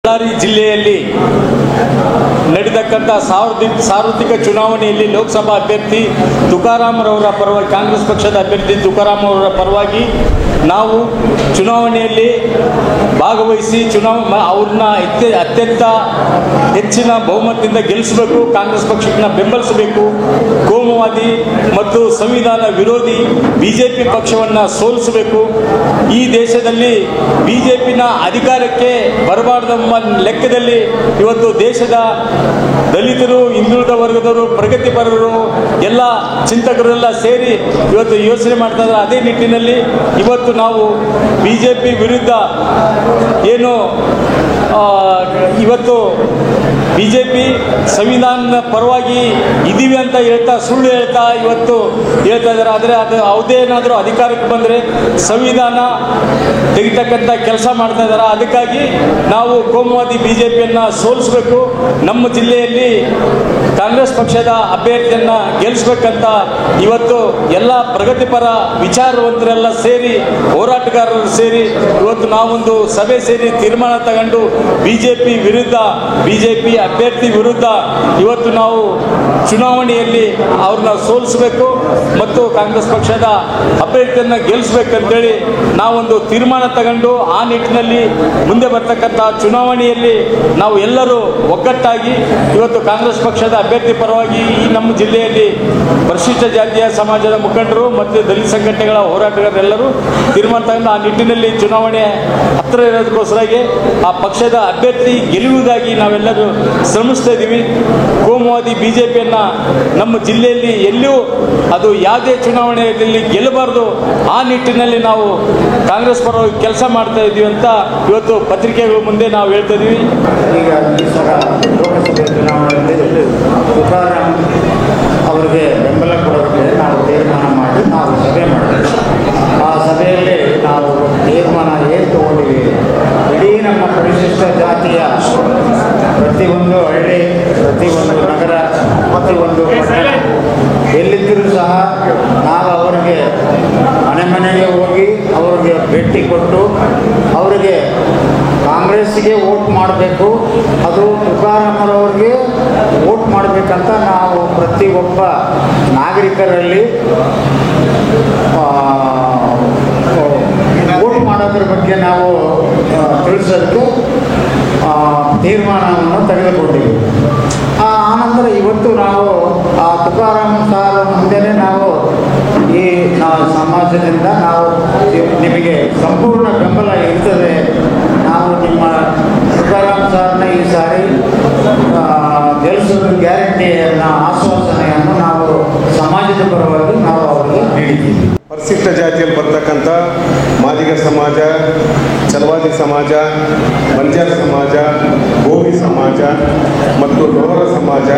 ಬಳ್ಳಾರಿ ಜಿಲ್ಲೆಯಲ್ಲಿ ನಡೆದಕ್ಕಂಥ ಸಾರ್ವತ್ರಿಕ ಚುನಾವಣೆಯಲ್ಲಿ ಲೋಕಸಭಾ ಅಭ್ಯರ್ಥಿ ತುಕಾರಾಮರವರ ಪರವಾಗಿ ಕಾಂಗ್ರೆಸ್ ಪಕ್ಷದ ಅಭ್ಯರ್ಥಿ ತುಕಾರಾಮರವರ ಪರವಾಗಿ ನಾವು ಚುನಾವಣೆಯಲ್ಲಿ ಭಾಗವಹಿಸಿ ಅವ್ರನ್ನ ಅತ್ಯಂತ ಹೆಚ್ಚಿನ ಬಹುಮತದಿಂದ ಗೆಲ್ಲಿಸಬೇಕು, ಕಾಂಗ್ರೆಸ್ ಪಕ್ಷವನ್ನು ಬೆಂಬಲಿಸಬೇಕು, ಕೋಮುವಾದಿ ಮತ್ತು ಸಂವಿಧಾನ ವಿರೋಧಿ ಬಿಜೆಪಿ ಪಕ್ಷವನ್ನು ಸೋಲಿಸಬೇಕು, ಈ ದೇಶದಲ್ಲಿ ಬಿಜೆಪಿನ ಅಧಿಕಾರಕ್ಕೆ ಬರಬಾರ್ದೆಂಬ ಲೆಕ್ಕದಲ್ಲಿ ಇವತ್ತು ದೇಶದ ದಲಿತರು, ಹಿಂದುಳಿದ ವರ್ಗದವರು, ಪ್ರಗತಿಪರರು ಎಲ್ಲ ಚಿಂತಕರೆಲ್ಲ ಸೇರಿ ಇವತ್ತು ಯೋಚನೆ ಮಾಡ್ತಾ ಇದ್ದಾರೆ. ಅದೇ ನಿಟ್ಟಿನಲ್ಲಿ ಇವತ್ತು ನಾವು ಬಿಜೆಪಿ ವಿರುದ್ಧ ಏನು ಇವತ್ತು ಬಿಜೆಪಿ ಸಂವಿಧಾನದ ಪರವಾಗಿ ಇದ್ದೀವಿ ಅಂತ ಹೇಳ್ತಾ ಸುಳ್ಳು ಹೇಳ್ತಾ ಇವತ್ತು ಹೇಳ್ತಾ ಇದ್ದಾರೆ. ಆದರೆ ಅದು ಯಾವುದೇನಾದರೂ ಅಧಿಕಾರಕ್ಕೆ ಬಂದರೆ ಸಂವಿಧಾನ ತೆಗಿತಕ್ಕಂಥ ಕೆಲಸ ಮಾಡ್ತಾ ಇದ್ದಾರೆ. ಅದಕ್ಕಾಗಿ ನಾವು ಕೋಮುವಾದಿ ಬಿಜೆಪಿಯನ್ನು ಸೋಲಿಸಬೇಕು, ನಮ್ಮ ಜಿಲ್ಲೆಯಲ್ಲಿ ಕಾಂಗ್ರೆಸ್ ಪಕ್ಷದ ಅಭ್ಯರ್ಥಿಯನ್ನು ಗೆಲ್ಲಿಸಬೇಕಂತ ಇವತ್ತು ಎಲ್ಲ ಪ್ರಗತಿಪರ ವಿಚಾರವಂತರೆಲ್ಲ ಸೇರಿ, ಹೋರಾಟಗಾರರು ಸೇರಿ ಇವತ್ತು ನಾವೊಂದು ಸಭೆ ಸೇರಿ ತೀರ್ಮಾನ ತಗೊಂಡು ಬಿಜೆಪಿ ವಿರುದ್ಧ, ಬಿಜೆಪಿ ಅಭ್ಯರ್ಥಿ ವಿರುದ್ಧ ಇವತ್ತು ನಾವು ಚುನಾವಣೆಯಲ್ಲಿ ಅವ್ರನ್ನ ಸೋಲಿಸಬೇಕು ಮತ್ತು ಕಾಂಗ್ರೆಸ್ ಪಕ್ಷದ ಅಭ್ಯರ್ಥಿಯನ್ನು ಗೆಲ್ಲಿಸಬೇಕಂತೇಳಿ ನಾವೊಂದು ತೀರ್ಮಾನ ತಗೊಂಡು ಆ ನಿಟ್ಟಿನಲ್ಲಿ ಮುಂದೆ ಬರ್ತಕ್ಕಂಥ ಚುನಾವಣೆಯಲ್ಲಿ ನಾವು ಎಲ್ಲರೂ ಒಗ್ಗಟ್ಟಾಗಿ ಇವತ್ತು ಕಾಂಗ್ರೆಸ್ ಪಕ್ಷದ ಅಭ್ಯರ್ಥಿ ಪರವಾಗಿ ಈ ನಮ್ಮ ಜಿಲ್ಲೆಯಲ್ಲಿ ಪರಿಶಿಷ್ಟ ಜಾತಿಯ ಸಮಾಜದ ಮುಖಂಡರು ಮತ್ತು ದಲಿತ ಸಂಘಟನೆಗಳ ಹೋರಾಟಗಾರರೆಲ್ಲರೂ ತೀರ್ಮಾನ ತಗೊಂಡು ಆ ನಿಟ್ಟಿನಲ್ಲಿ ಚುನಾವಣೆ ಹತ್ತಿರ ಇರೋದಕ್ಕೋಸ್ಕರಾಗಿ ಆ ಪಕ್ಷದ ಅಭ್ಯರ್ಥಿ ಗೆಲುವಿಗಾಗಿ ನಾವೆಲ್ಲರೂ ಶ್ರಮಿಸ್ತಾ ಇದ್ದೀವಿ. ಕೋಮುವಾದಿ ಬಿಜೆಪಿಯನ್ನು ನಮ್ಮ ಜಿಲ್ಲೆಯಲ್ಲಿ ಎಲ್ಲಿಯೂ ಅದು ಯಾವುದೇ ಚುನಾವಣೆಯಲ್ಲಿ ಗೆಲ್ಲಬಾರ್ದು, ಆ ನಿಟ್ಟಿನಲ್ಲಿ ನಾವು ಕಾಂಗ್ರೆಸ್ ಪರವಾಗಿ ಕೆಲಸ ಮಾಡ್ತಾ ಇದ್ದೀವಿ ಅಂತ ಇವತ್ತು ಪತ್ರಿಕೆಗಳ ಮುಂದೆ ನಾವು ಹೇಳ್ತಾ ಇದ್ದೀವಿ. ಈಗ ಈ ಸಲ ಲೋಕಸಭೆ ಚುನಾವಣೆಯಲ್ಲಿ ತುಕಾರಾಮ್ ಅವರಿಗೆ ಬೆಂಬಲ ಕೊಡೋದಕ್ಕೆ ನಾವು ತೀರ್ಮಾನ ಮಾಡಿ ನಾವು ಸಭೆ ಮಾಡಿದ್ವಿ. ಆ ಸಭೆಯಲ್ಲಿ ನಾವು ತೀರ್ಮಾನ ಏನು ತಗೊಂಡಿವಿ, ಇಡೀ ನಮ್ಮ ಪರಿಶಿಷ್ಟ ಜಾತಿಯ ಪ್ರತಿಯೊಂದು ಹಳ್ಳಿ, ಪ್ರತಿಯೊಂದು ನಗರ, ಪ್ರತಿಯೊಂದು ಪಟ್ಟಣ ಎಲ್ಲಿದ್ದರೂ ಸಹ ನಾವು ಅವರಿಗೆ ಮನೆಗೆ ಹೋಗಿ ಅವರಿಗೆ ಭೇಟಿ ಕೊಟ್ಟು ಅವರಿಗೆ ಕಾಂಗ್ರೆಸ್ಸಿಗೆ ವೋಟ್ ಮಾಡಬೇಕು, ಅದು ತುಕಾರಾಮರವ್ರಿಗೆ ವೋಟ್ ಮಾಡಬೇಕಂತ ನಾವು ಪ್ರತಿಯೊಬ್ಬ ನಾಗರಿಕರಲ್ಲಿ ವೋಟ್ ಮಾಡೋದ್ರ ಬಗ್ಗೆ ನಾವು ತಿಳಿಸೋದಕ್ಕೆ ತೀರ್ಮಾನವನ್ನು ತೆಗೆದುಕೊಂಡಿವಿ. ಆನಂತರ ಇವತ್ತು ನಾವು ಆ ತುಕಾರಾಮ್ ಸಾರ್ ಮುಂದೆನೇ ನಾವು ಈ ಸಮಾಜದಿಂದ ನಾವು ನಿಮಗೆ ಸಂಪೂರ್ಣ ಬೆಂಬಲ ಇರ್ತದೆ, ನಾವು ನಿಮ್ಮ ತುಕಾರಾಮ್ ಸಾರ್ನ ಈ ಸಾರಿ ಗೆಲ್ಲಿಸೋದು ಗ್ಯಾರಂಟಿಯನ್ನು ಆಶ್ವಾಸನೆಯನ್ನು ನಾವು ಸಮಾಜದ ಪರವಾಗಿ ನಾವು ಅವರಿಗೆ ನೀಡಿದ್ದೀವಿ. ಪರಿಶಿಷ್ಟ ಜಾತಿಯಲ್ಲಿ ಬರ್ತಕ್ಕಂಥ ಮಾದಿಗ ಸಮಾಜ, ಚಲವಾದಿ ಸಮಾಜ, ಬಂಜಾರ ಸಮಾಜ, ಗೋವಿ ಸಮಾಜ ಮತ್ತು ಡೋರ ಸಮಾಜ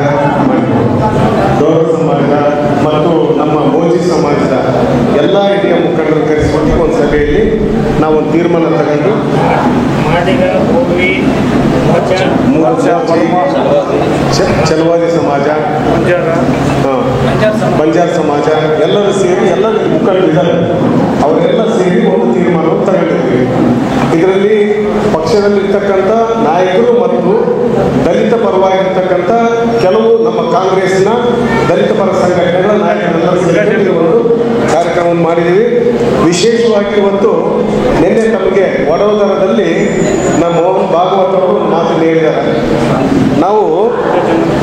ಮತ್ತು ನಮ್ಮ ಮೋಜಿ ಸಮಾಜದ ಎಲ್ಲ ಹಿರಿಯ ಮುಖಂಡರು ಕರೆಸಿಕೊಂಡು ಒಂದು ಸಭೆಯಲ್ಲಿ ನಾವು ಒಂದು ತೀರ್ಮಾನ ತಗೊಂಡು ಮಾದಿಗ, ಗೋವಿ, ಚಲವಾದಿ ಸಮಾಜ, ಬಂಜಾರ ಸಮಾಜ ಎಲ್ಲರೂ ಸೇರಿ ಎಲ್ಲ ಮುಖಂಡರಿದ್ದಾರೆ, ಅವರೆಲ್ಲ ಸೇರಿ ಒಂದು ತೀರ್ಮಾನವನ್ನು ತಗೊಂಡಿದ್ವಿ. ಇದರಲ್ಲಿ ಪಕ್ಷದಲ್ಲಿರ್ತಕ್ಕಂಥ ನಾಯಕರು ಮತ್ತು ದಲಿತ ಪರವಾಗಿರ್ತಕ್ಕಂಥ ಕೆಲವು ನಮ್ಮ ಕಾಂಗ್ರೆಸ್ನ ದಲಿತ ಪರ ಸಂಘಟನೆಗಳ ನಾಯಕರೆಲ್ಲ ಸೇರಿ ಒಂದು ಕಾರ್ಯಕ್ರಮವನ್ನು ಮಾಡಿದ್ದೀವಿ. ವಿಶೇಷವಾಗಿ ಇವತ್ತು ನಿನ್ನೆ ತಮಗೆ ವಡೋದರದಲ್ಲಿ ನಮ್ಮ ಮೋಹನ್ ಭಾಗವತ್ ಅವರು ಮಾತನ್ನು ಹೇಳಿದ್ದಾರೆ. ನಾವು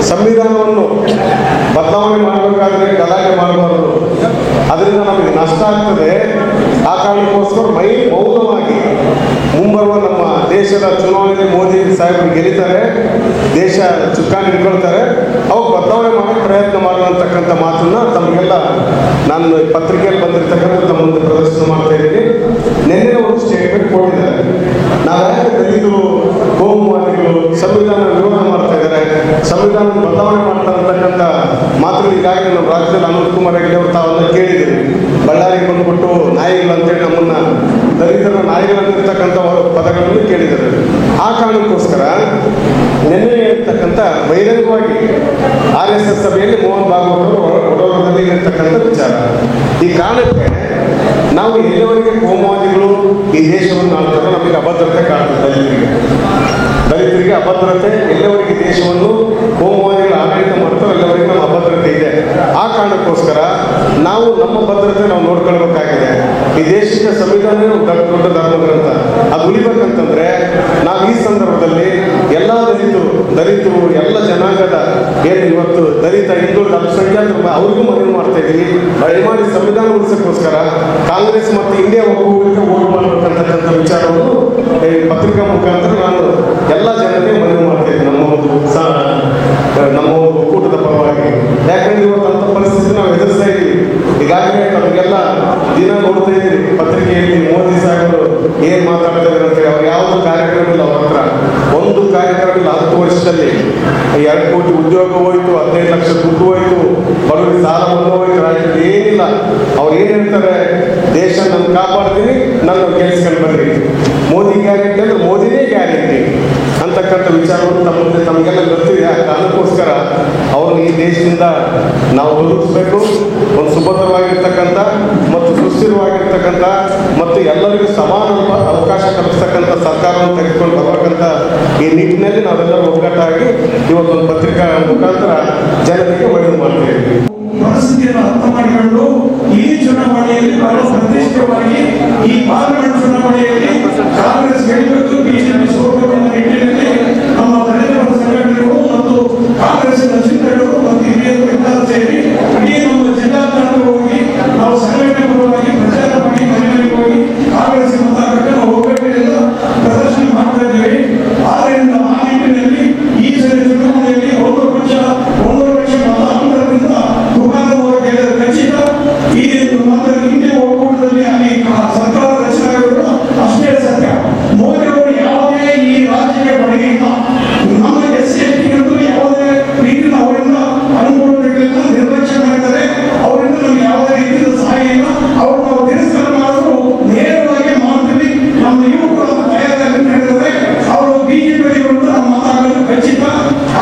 ಸಂವಿಧಾನವನ್ನು ಬದಲಾವಣೆ ಮಾಡಬೇಕಾದ್ರೆ ಗಲಾಟೆ ಮಾಡಬಾರದು, ಅದರಿಂದ ನಮಗೆ ನಷ್ಟ ಆಗ್ತದೆ. ಆ ಕಾರಣಕ್ಕೋಸ್ಕರ ಮೌನವಾಗಿ ಮುಂಬರುವ ನಮ್ಮ ದೇಶದ ಚುನಾವಣೆಯಲ್ಲಿ ಮೋದಿ ಸಾಹೇಬರು ಗೆಲ್ಲಿತಾರೆ, ದೇಶ ಚುಕ್ಕಾಣಿ ಹಿಡ್ಕೊಳ್ತಾರೆ, ಅವಾಗ ಬದಲಾವಣೆ ಮಾಡೋಕ್ಕೆ ಪ್ರಯತ್ನ ಮಾಡುವಂತಕ್ಕಂಥ ಮಾತನ್ನು ತಮಗೆಲ್ಲ ನಾನು ಪತ್ರಿಕೆಯಲ್ಲಿ ಬಂದಿರತಕ್ಕಂಥ ತಮ್ಮ ಮುಂದೆ ಪ್ರದರ್ಶನ ಮಾಡ್ತಾ ಇದ್ದೀನಿ. ನಿನ್ನೆ ಒಂದು ಸ್ಟೇಟ್ಮೆಂಟ್ ಕೊಟ್ಟಿದ್ದಾರೆ. ನಾವ್ಯಾಕೆ ದಲಿತರು, ಕೋಮುವಾದಿಗಳು ಸಂವಿಧಾನ ವಿರೋಧ ಮಾಡ್ತಾ ಇದ್ದಾರೆ, ಸಂವಿಧಾನ ಬದಲಾವಣೆ ಮಾಡ್ತಾ ಇರ್ತಕ್ಕಂಥ ಮಾತುಗಳು ಈಗಾಗಲೇ ನಮ್ಮ ರಾಜ್ಯದಲ್ಲಿ ಅನಂತ್ ಕುಮಾರ್ ಹೆಗಡೆ ಅವರು ತಾವೆಲ್ಲ ಕೇಳಿದ್ದೀರಿ. ಬಳ್ಳಾರಿಗೆ ಬಂದುಬಿಟ್ಟು ನಾಯಿಗಳು ಅಂತೇಳಿ ನಮ್ಮನ್ನ ದಲಿತರ ನಾಯಿಗಳಂತಿರ್ತಕ್ಕಂಥ ಪದಗಳನ್ನು ಕೇಳಿದ್ದಾರೆ. ಆ ಕಾರಣಕ್ಕೋಸ್ಕರ ನಿನ್ನೆ ಇರ್ತಕ್ಕಂಥ ಬಹಿರಂಗವಾಗಿ RSS ಸಭೆಯಲ್ಲಿ ಮೋಹನ್ ಭಾಗವತ್ ಅವರು ವಡೋದರದಲ್ಲಿ ಇರ್ತಕ್ಕಂಥ ವಿಚಾರ. ಈ ಕಾರಣಕ್ಕೆ ನಾವು ಎಲ್ಲಿವರೆಗೆ ಕೋಮುವಾದಿಗಳು ಈ ದೇಶವನ್ನು ಆಳ್ತಾರೆ, ನಮಗೆ ಅಭದ್ರತೆ ಕಾಣ್ತದೆ. ದಲಿತರಿಗೆ ಅಭದ್ರತೆ, ಎಲ್ಲವರಿಗೆ ದೇಶವನ್ನು ಕೋಮುವಾದಿಗಳ ಆಡಳಿತ ಮಾಡ್ತಾರೆ, ಎಲ್ಲವರಿಗೆ ನಮ್ಮ ಅಭದ್ರತೆ ಇದೆ. ಆ ಕಾರಣಕ್ಕೋಸ್ಕರ ನಾವು ನಮ್ಮ ಭದ್ರತೆ ನಾವು ನೋಡ್ಕೊಳ್ಬೇಕಾಗಿದೆ. ಈ ದೇಶದ ಸಂವಿಧಾನ ದೊಡ್ಡ ಧರ್ಮ ಗ್ರಂಥ, ಅದು ಉಳಿಬೇಕಂತಂದ್ರೆ ನಾವು ಈ ಸಂದರ್ಭದಲ್ಲಿ ಎಲ್ಲ ದಲಿತರು ಎಲ್ಲ ಜನಾಂಗದ ಏನು ಇವತ್ತು ದಲಿತ ಹಿಂದುಳಿದ ಅಲ್ಪಸಂಖ್ಯಾತರು ಅವ್ರಿಗೂ ಮನವಿ ಮಾಡ್ತಾ ಇದ್ದೀವಿ. ದಯಮಾಡಿ ಸಂವಿಧಾನ ಉಳಿಸೋಕ್ಕೋಸ್ಕರ ಕಾಂಗ್ರೆಸ್ ಮತ್ತು ಇಂಡಿಯಾ ಒಕ್ಕೂಟಕ್ಕೆ ವೋಟ್ ಮಾಡಬೇಕಂತಕ್ಕಂಥ ವಿಚಾರವನ್ನು ಪತ್ರಿಕಾ ಮುಖಾಂತರ ನಾನು ಎಲ್ಲ ಜನರಿಗೆ ಮನವಿ ಮಾಡ್ತಾ ಇದ್ದೀನಿ, ನಮ್ಮ ಒಂದು ಒಕ್ಕೂಟದ ಪರವಾಗಿ. ಯಾಕಂದ್ರೆ ಇವತ್ತು ಅಂತ ಪರಿಸ್ಥಿತಿ ನಾವು ಎದುರಿಸ್ತಾ ಇದ್ದೀವಿ. ಈಗಾಗಲೇ ನಮಗೆಲ್ಲ ದಿನ ನೋಡ್ತಾ ಇದ್ದೀವಿ ಪತ್ರಿಕೆಯಲ್ಲಿ ಮೋದಿ ಸಾಹೇಬರು ಏನ್ ಮಾತಾಡ್ತಾರೆ ಅಂತೇಳಿ. ಅವ್ರು ಯಾವುದು ಕಾರ್ಯಕ್ರಮ ಇಲ್ಲ, ಅವ್ರ ಹತ್ರ ಒಂದು ಕಾರ್ಯಕ್ರಮ ಇಲ್ಲ. 10 ವರ್ಷದಲ್ಲಿ 2 ಕೋಟಿ ಉದ್ಯೋಗ ಹೋಯ್ತು, 15 ಲಕ್ಷ ದುಡ್ಡು ಹೋಯ್ತು, ಬಡವರಿಗೆ ಸಾಲ ಬಂದು ಹೋಯ್ತು, ರಾಜ್ಯದಲ್ಲಿ ಏನಿಲ್ಲ. ಅವ್ರು ಏನ್ ಹೇಳ್ತಾರೆ, ದೇಶ ನಾನು ಕಾಪಾಡ್ತೀನಿ, ನನ್ನ ಗೆಲ್ಸ್ಕೊಂಡು ಬರ್ರಿ, ಮೋದಿ ಗ್ಯಾರಂಟಿ ಅಂದ್ರೆ ಮೋದಿನೇ ಗ್ಯಾರಂಟಿ ಅಂತಕ್ಕಂಥ ವಿಚಾರವನ್ನು ತಮಗೆಲ್ಲ ಗೊತ್ತಿದೆ. ಆ ಕಾರಣಕ್ಕೋಸ್ಕರ ಅವ್ರನ್ನ ಈ ದೇಶದಿಂದ ನಾವು ಬದುಕಿಸ್ಬೇಕು. ಒಂದು ಸುಭದ್ರವಾಗಿರ್ತಕ್ಕಂಥ ಮತ್ತು ಸುಸ್ಥಿರವಾಗಿರ್ತಕ್ಕಂಥ ಮತ್ತು ಎಲ್ಲರಿಗೂ ಸಮಾನ ಅವಕಾಶ ಕಲ್ಪಿಸ್ತಕ್ಕಂಥ ಸರ್ಕಾರವನ್ನು ತೆಗೆದುಕೊಂಡು ಬರ್ಬೇಕಂತ ಈ ನಿಟ್ಟಿನಲ್ಲಿ ನಾವೆಲ್ಲರೂ ಒಗ್ಗಟ್ಟಾಗಿ ಇವತ್ತೊಂದು ಪತ್ರಿಕಾ ಮುಖಾಂತರ ಜನರಿಗೆ ಮನವಿ ಮಾಡ್ತೇವೆ. ಪರಿಸ್ಥಿತಿಯನ್ನು ಅರ್ಥ ಮಾಡಿಕೊಂಡು ಈ ಚುನಾವಣೆಯಲ್ಲಿ ಬಹಳ ಪ್ರತಿಷ್ಠಿತವಾಗಿ ಈ ಪಾರ್ಲಿಮೆಂಟ್ ಚುನಾವಣೆಯಲ್ಲಿ ಕಾಂಗ್ರೆಸ್ ಗೆಲ್ಲಬೇಕು, ಬಿಜೆಪಿ ಸೋಲಬೇಕು ಎಂಬ ನಿಟ್ಟಿನಲ್ಲಿ ನಮ್ಮ ದಲಿತ ಸಂಘಟನೆಗಳು ಮತ್ತು ಕಾಂಗ್ರೆಸ್ಸಿನ ಚಿಂತಕರು ಮತ್ತು ಹಿರಿಯರು ಎಲ್ಲರೂ ಸೇರಿ ಇಡೀ ನಮ್ಮ ಜಿಲ್ಲಾಡಳಿತ ಹೋಗಿ ನಾವು ಸಂಘಟನೆ ಪರವಾಗಿ ಪ್ರಚಾರ ಮಾಡಿ ಮನೆಗಳಿಗೆ ಹೋಗಿ ಕಾಂಗ್ರೆಸ್ ಮತಕ್ಕೆ ನಾವು ಒಗ್ಗಟ್ಟಿನಿಂದ ಪ್ರದರ್ಶನ ಮಾಡ್ತಾ ಇದ್ದೇವೆ. ಆದ್ದರಿಂದ ಆ ನಿಟ್ಟಿನಲ್ಲಿ ಈ ಸರಿ ಚುನಾವಣೆಯಲ್ಲಿ 1 ಲಕ್ಷ ಮತ ಅಂತರದಿಂದ ಖಚಿತ. ಈ ಮಾತ್ರ ಹಿಂದೆ ಒಕ್ಕೂಟದಲ್ಲಿ ಸರ್ಕಾರ ರಚನೆ ಆಗಿರೋದು ಅಷ್ಟೇ ಸತ್ಯ. ಮೋದಿ ಅವರು ಯಾವುದೇ ಈ ರಾಜ್ಯಕ್ಕೆ ಕೊಡುಗೆ ಇಲ್ಲ. ನಮ್ಮ SC/ST ಯಾವುದೇ ರೀತಿಯ ಅವರಿಂದ ಅನುಕೂಲತೆಗಳಿಂದ ನಿರ್ಲಕ್ಷ್ಯ ಮಾಡಿದ್ದಾರೆ. ಅವರಿಂದ ನಮ್ಗೆ ಯಾವುದೇ ರೀತಿಯ ಸಹಾಯ ಇಲ್ಲ. ಅವರು ನಾವು ತಿರಸ್ಕಾರ ಮಾಡಿದ್ರು ನೇರವಾಗಿ ಮಾಡ್ತೀವಿ. ನಮ್ಮ ಯುವಕರು ತಯಾರಾಗಿ ನಡೆದರೆ ಅವರು ಬಿಜೆಪಿ ವಿರುದ್ಧ ನಮ್ಮ ಮತ ಹಾಕೋದು ಖಚಿತ.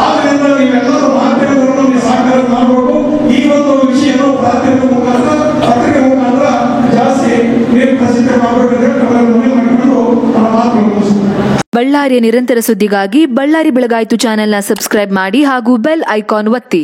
ಆದ್ರಿಂದ ನೀವೆಲ್ಲರೂ ಮಾಧ್ಯಮಗಳು ನಮಗೆ ಸಹಕಾರ ಮಾಡಬೇಕು. ಈ ಒಂದು ವಿಷಯವನ್ನು ಪ್ರಾಥಮಿಕ ಮುಖಾಂತರ ಪತ್ರಿಕೆ ಮುಖಾಂತರ ಜಾಸ್ತಿ ಪ್ರಸಿದ್ಧ ಮಾಡಬೇಕಂತ ಮನವಿ ಮಾಡಿಕೊಂಡು ನನ್ನ ಮಾತು ಮುಗಿಸುತ್ತೇನೆ. ಬಳ್ಳಾರಿಯ ನಿರಂತರ ಸುದ್ದಿಗಾಗಿ ಬಳ್ಳಾರಿ ಬೆಳಗಾಯಿತು ಚಾನೆಲ್ನ ಸಬ್ಸ್ಕ್ರೈಬ್ ಮಾಡಿ ಹಾಗೂ ಬೆಲ್ ಐಕಾನ್ ಒತ್ತಿ.